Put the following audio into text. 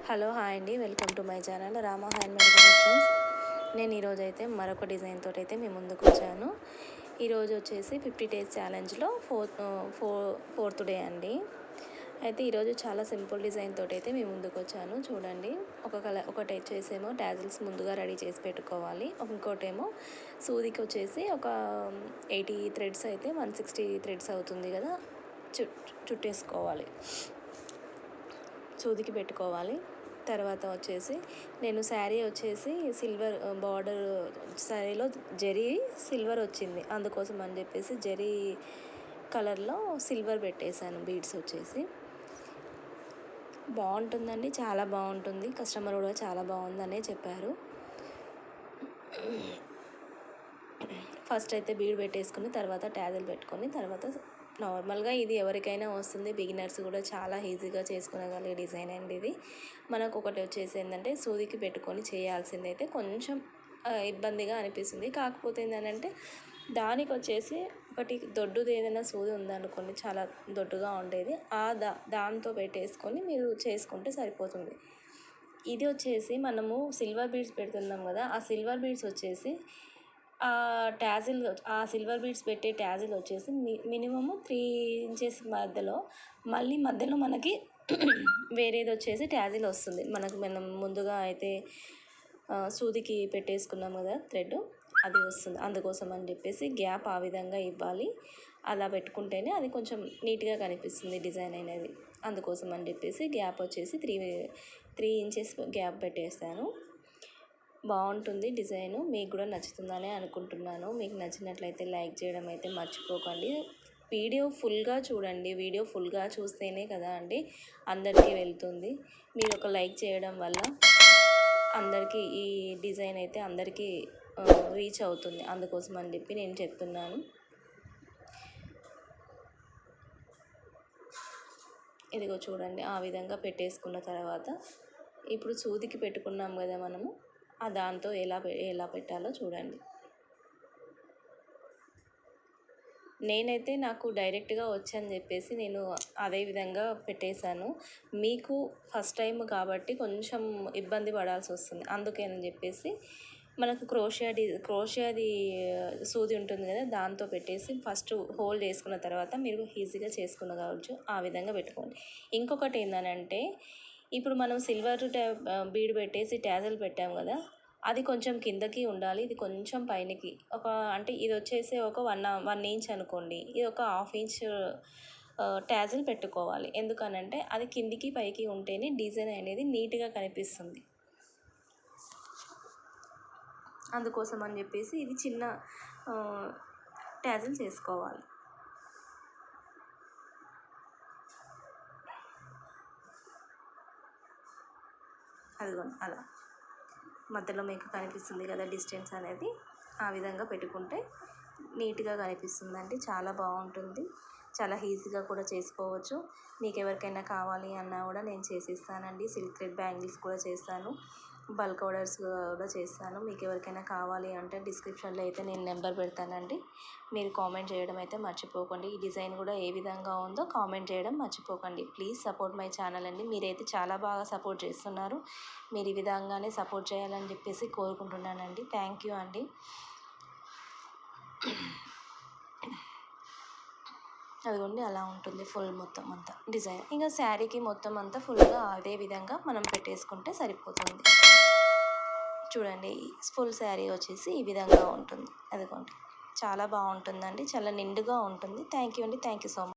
Hello hi అండి, welcome to my channel Rama handmade collections. నేను ఈరోజు అయితే మరొక డిజైన్ తోటి అయితే మీ ముందుకు వచ్చాను. ఈరోజు వచ్చేసి 50 డేస్ ఛాలెంజ్లో ఫోర్త్ డే అండి. అయితే ఈరోజు చాలా సింపుల్ డిజైన్ తోటి అయితే మీ ముందుకు వచ్చాను. చూడండి, ఒకటి వచ్చేసేమో టాజిల్స్ ముందుగా రెడీ చేసి పెట్టుకోవాలి. ఇంకోటేమో సూదికి వచ్చేసి ఒక 80 థ్రెడ్స్ అయితే 160 థ్రెడ్స్ అవుతుంది కదా, చుట్టేసుకోవాలి, సూదికి పెట్టుకోవాలి. తర్వాత వచ్చేసి నేను శారీ వచ్చేసి సిల్వర్ బార్డర్, శారీలో జరీ సిల్వర్ వచ్చింది, అందుకోసం అని చెప్పేసి జరీ కలర్లో సిల్వర్ పెట్టేశాను. బీడ్స్ వచ్చేసి బాగుంటుందండి, చాలా బాగుంటుంది. కస్టమర్ కూడా చాలా బాగుందనే చెప్పారు. ఫస్ట్ అయితే బీడ్ పెట్టేసుకుని తర్వాత ట్యాజల్ పెట్టుకొని తర్వాత నార్మల్గా ఇది ఎవరికైనా వస్తుంది. బిగినర్స్ కూడా చాలా ఈజీగా చేసుకునగలిగే డిజైన్ అండి ఇది. మనకు ఒకటి వచ్చేసి ఏంటంటే సూదికి పెట్టుకొని చేయాల్సింది అయితే కొంచెం ఇబ్బందిగా అనిపిస్తుంది. కాకపోతే ఏంటంటే దానికి వచ్చేసి ఒకటి దొడ్డుది ఏదైనా సూది ఉందనుకోండి, చాలా దొడ్డుగా ఉండేది, దాంతో పెట్టేసుకొని మీరు చేసుకుంటే సరిపోతుంది. ఇది వచ్చేసి మనము సిల్వర్ బీడ్స్ పెడుతున్నాం కదా, ఆ సిల్వర్ బీడ్స్ వచ్చేసి ఆ సిల్వర్ బీడ్స్ పెట్టే ట్యాజిల్ వచ్చేసి మినిమము 3 ఇంచెస్ మధ్యలో, మళ్ళీ మధ్యలో మనకి వేరేది వచ్చేసి ట్యాజిల్ వస్తుంది. మనం ముందుగా అయితే సూదికి పెట్టేసుకున్నాం కదా థ్రెడ్, అది వస్తుంది. అందుకోసం అని చెప్పేసి గ్యాప్ ఆ విధంగా ఇవ్వాలి. అలా పెట్టుకుంటేనే అది కొంచెం నీట్గా కనిపిస్తుంది డిజైన్ అనేది. అందుకోసం అని చెప్పేసి గ్యాప్ వచ్చేసి 3 ఇంచెస్ గ్యాప్ పెట్టేస్తాను. బాగుంటుంది డిజైను, మీకు కూడా నచ్చుతుందని అనుకుంటున్నాను. మీకు నచ్చినట్లయితే లైక్ చేయడం అయితే మర్చిపోకండి. వీడియో ఫుల్గా చూడండి, వీడియో ఫుల్గా చూస్తేనే కదా అండి అందరికీ వెళ్తుంది. మీరు ఒక లైక్ చేయడం వల్ల అందరికీ ఈ డిజైన్ అయితే అందరికీ రీచ్ అవుతుంది. అందుకోసం అని చెప్పి నేను చెప్తున్నాను. ఇదిగో చూడండి, ఆ విధంగా పెట్టేసుకున్న తర్వాత ఇప్పుడు సూదికి పెట్టుకున్నాం కదా మనము, దాంతో ఎలా పెట్టాలో చూడండి. నేనైతే నాకు డైరెక్ట్గా వచ్చని చెప్పేసి నేను అదే విధంగా పెట్టేశాను. మీకు ఫస్ట్ టైం కాబట్టి కొంచెం ఇబ్బంది పడాల్సి వస్తుంది. అందుకేనని చెప్పేసి మనకు క్రోషియాది సూది ఉంటుంది కదా, దాంతో పెట్టేసి ఫస్ట్ హోల్డ్ చేసుకున్న తర్వాత మీరు ఈజీగా కావచ్చు. ఆ విధంగా పెట్టుకోండి. ఇంకొకటి ఏంటంటే ఇప్పుడు మనం సిల్వర్ బీడ్ పెట్టేసి ట్యాజల్ పెట్టాము కదా, అది కొంచెం కిందకి ఉండాలి, ఇది కొంచెం పైనకి. అంటే ఇది వచ్చేసి ఒక 1 ఇంచ్ అనుకోండి, ఇది ఒక 1/2 ఇంచ్ ట్యాజల్ పెట్టుకోవాలి. ఎందుకనంటే అది కిందికి పైకి ఉంటేనే డిజైన్ అనేది నీట్గా కనిపిస్తుంది. అందుకోసం అని చెప్పేసి ఇది చిన్న ట్యాజల్ చేసుకోవాలి. అదిగోండి, అలా మధ్యలో మీకు కనిపిస్తుంది కదా డిస్టెన్స్ అనేది, ఆ విధంగా పెట్టుకుంటే నీట్గా కనిపిస్తుందండి. చాలా బాగుంటుంది, చాలా ఈజీగా కూడా చేసుకోవచ్చు. మీకు ఎవరికైనా కావాలి అన్నా కూడా నేను చేసిస్తానండి. సిల్క్ థ్రెడ్ బ్యాంగిల్స్ కూడా చేస్తాను, బల్క్ ఆర్డర్స్ కూడా చేస్తాను. మీకు ఎవరికైనా కావాలి అంటే డిస్క్రిప్షన్లో అయితే నేను నెంబర్ పెడతానండి, మీరు కామెంట్ చేయడం అయితే మర్చిపోకండి. ఈ డిజైన్ కూడా ఏ విధంగా ఉందో కామెంట్ చేయడం మర్చిపోకండి. ప్లీజ్ సపోర్ట్ మై ఛానల్ అండి. మీరైతే చాలా బాగా సపోర్ట్ చేస్తున్నారు. మీరు ఈ విధంగానే సపోర్ట్ చేయాలని చెప్పేసి కోరుకుంటున్నానండి. థ్యాంక్ యూ అండి. అదిగోండి, అలా ఉంటుంది ఫుల్ మొత్తం అంతా డిజైన్. ఇంకా శారీకి మొత్తం అంతా ఫుల్గా అదే విధంగా మనం పెట్టేసుకుంటే సరిపోతుంది. చూడండి, ఫుల్ శారీ వచ్చేసి ఈ విధంగా ఉంటుంది. అదిగోండి, చాలా బాగుంటుందండి, చాలా నిండుగా ఉంటుంది. థ్యాంక్ యూ అండి, థ్యాంక్ యూ సో మచ్.